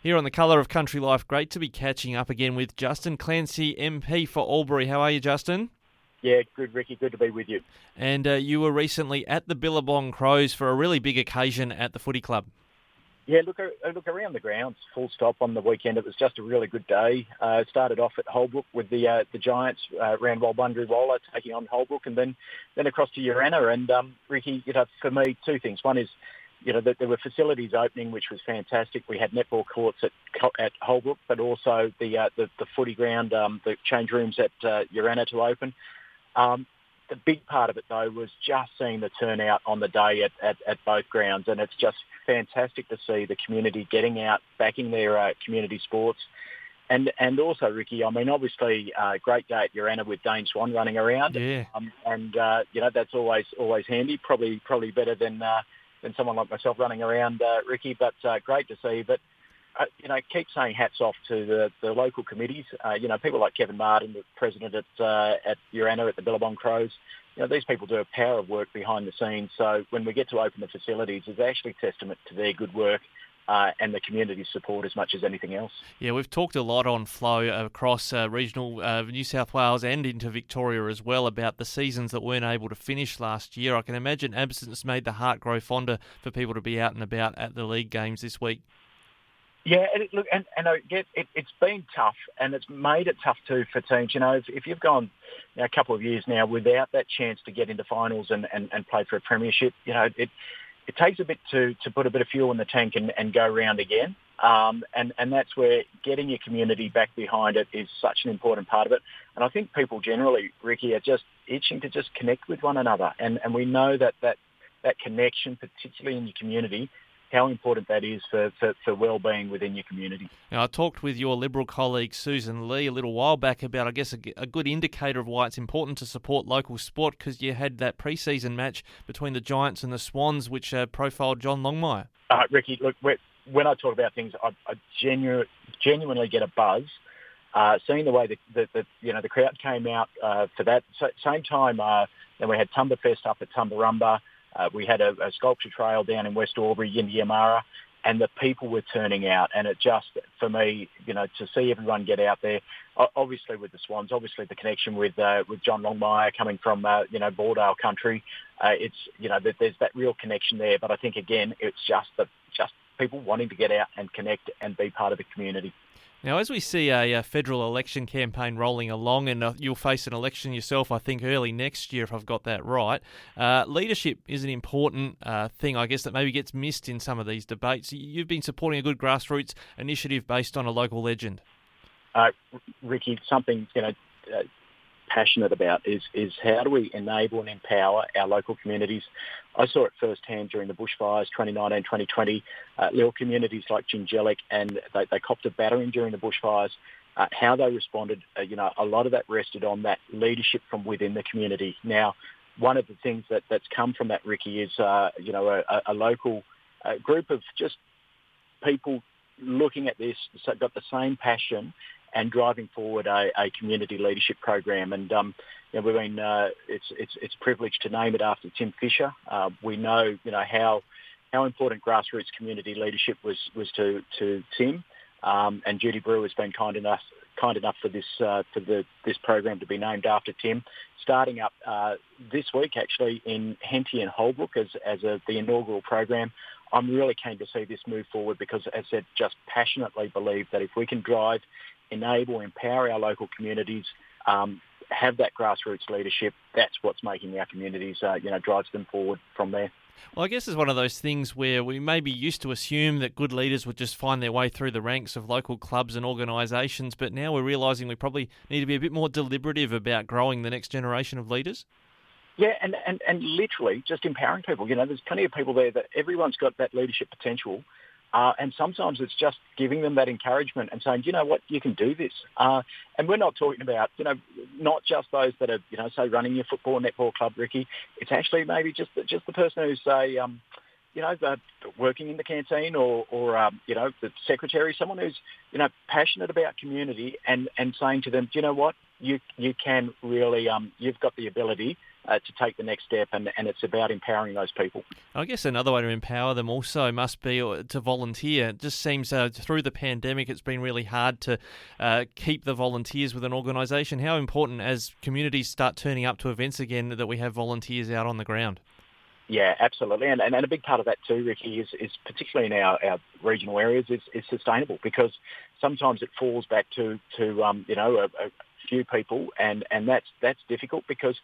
Here on The Colour of Country Life, great to be catching up again with Justin Clancy, MP for Albury. How are you, Justin? Yeah, good, Ricky. Good to be with you. And you were recently at the Billabong Crows for a really big occasion at the footy club. Yeah, look around the grounds, full stop on the weekend. It was just a really good day. Started off at Holbrook with the Giants, ran Wandry Waller taking on Holbrook, and then across to Urana. And Ricky, for me, two things. One is, that there were facilities opening, which was fantastic. We had netball courts at Holbrook, but also the footy ground, the change rooms at Urana to open. The big part of it, though, was just seeing the turnout on the day at both grounds, and it's just fantastic to see the community getting out, backing their community sports. And also, Ricky, I mean, obviously, great day at Urana with Dane Swan running around. Yeah. That's always handy, probably better than someone like myself running around, Ricky, but great to see. But, keep saying hats off to the local committees. People like Kevin Martin, the president at Urana at the Billabong Crows. These people do a power of work behind the scenes. So when we get to open the facilities, it's actually testament to their good work and the community support as much as anything else. Yeah, we've talked a lot on Flow across regional New South Wales and into Victoria as well about the seasons that weren't able to finish last year. I can imagine absence made the heart grow fonder for people to be out and about at the league games this week. Yeah, I get it's been tough, and it's made it tough too for teams. If you've gone a couple of years now without that chance to get into finals and play for a premiership, it takes a bit to put a bit of fuel in the tank and go round again. And that's where getting your community back behind it is such an important part of it. And I think people generally, Ricky, are just itching to just connect with one another. And we know that connection, particularly in your community, how important that is for well-being within your community. Now, I talked with your Liberal colleague Susan Lee a little while back about, I guess, a good indicator of why it's important to support local sport, because you had that pre-season match between the Giants and the Swans, which profiled John Longmire. Ricky, look, when I talk about things, I genuinely get a buzz. Seeing the way the crowd came out for that. Same time, then we had Tumberfest up at Tumbarumba. We had a sculpture trail down in West Albury, Yindiamara, and the people were turning out. And it just, for me, to see everyone get out there, obviously with the Swans, obviously the connection with John Longmire coming from, Boredale country, there's that real connection there. But I think, again, it's just people wanting to get out and connect and be part of the community. Now, as we see a federal election campaign rolling along, and you'll face an election yourself, I think, early next year, if I've got that right, leadership is an important thing, I guess, that maybe gets missed in some of these debates. You've been supporting a good grassroots initiative based on a local legend. Ricky, something, passionate about is how do we enable and empower our local communities. I saw it firsthand during the bushfires 2019, 2020. Little communities like Gingellic, and they copped a battering during the bushfires. How they responded, a lot of that rested on that leadership from within the community. Now, one of the things that's come from that, Ricky, is a local group of just people looking at this, so got the same passion and driving forward a community leadership program. And we've been it's a privilege to name it after Tim Fischer. We know how important grassroots community leadership was to Tim, and Judy Brewer has been kind enough for this program to be named after Tim, starting up this week actually in Henty and Holbrook as the inaugural program. I'm really keen to see this move forward because, as I said, just passionately believe that if we can drive, enable, empower our local communities, have that grassroots leadership, that's what's making our communities, drives them forward from there. Well, I guess it's one of those things where we maybe used to assume that good leaders would just find their way through the ranks of local clubs and organisations, but now we're realising we probably need to be a bit more deliberative about growing the next generation of leaders. Yeah, and literally just empowering people. There's plenty of people there that everyone's got that leadership potential. And sometimes it's just giving them that encouragement and saying, you know what, you can do this. And we're not talking about, not just those that are, say, running your football or netball club, Ricky. It's actually maybe just the person who's, working in the canteen or the secretary, someone who's, passionate about community and saying to them, do you know what, you can really, you've got the ability to take the next step, and it's about empowering those people. I guess another way to empower them also must be to volunteer. It just seems through the pandemic it's been really hard to keep the volunteers with an organisation. How important, as communities start turning up to events again, that we have volunteers out on the ground? Yeah, absolutely. And a big part of that too, Ricky, is particularly in our regional areas, is sustainable, because sometimes it falls back to a few people, and that's difficult because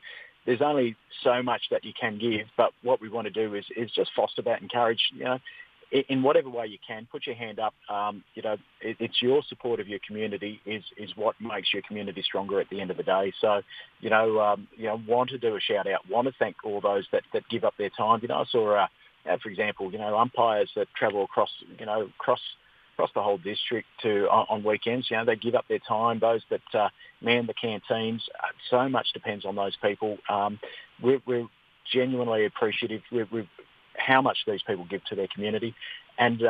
there's only so much that you can give. But what we want to do is just foster that, encourage, in whatever way you can, put your hand up. It's your support of your community is what makes your community stronger at the end of the day. So, want to do a shout out, want to thank all those that give up their time. I saw, for example, umpires that travel across the whole district on weekends. They give up their time. Those that man the canteens. So much depends on those people. We're genuinely appreciative. We've how much these people give to their community, and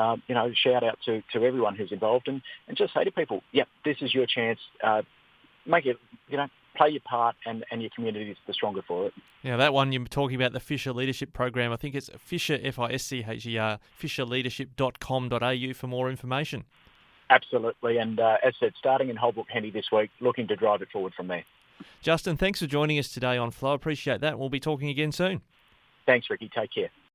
shout out to everyone who's involved, and just say to people, this is your chance. Make it, play your part, and your community is the stronger for it. Now, that one you're talking about, the Fischer Leadership Program, I think it's Fischer, Fischer, fischerleadership.com.au for more information. Absolutely, and as said, starting in Holbrook Henny this week, looking to drive it forward from there. Justin, thanks for joining us today on Flow. Appreciate that. We'll be talking again soon. Thanks, Ricky. Take care.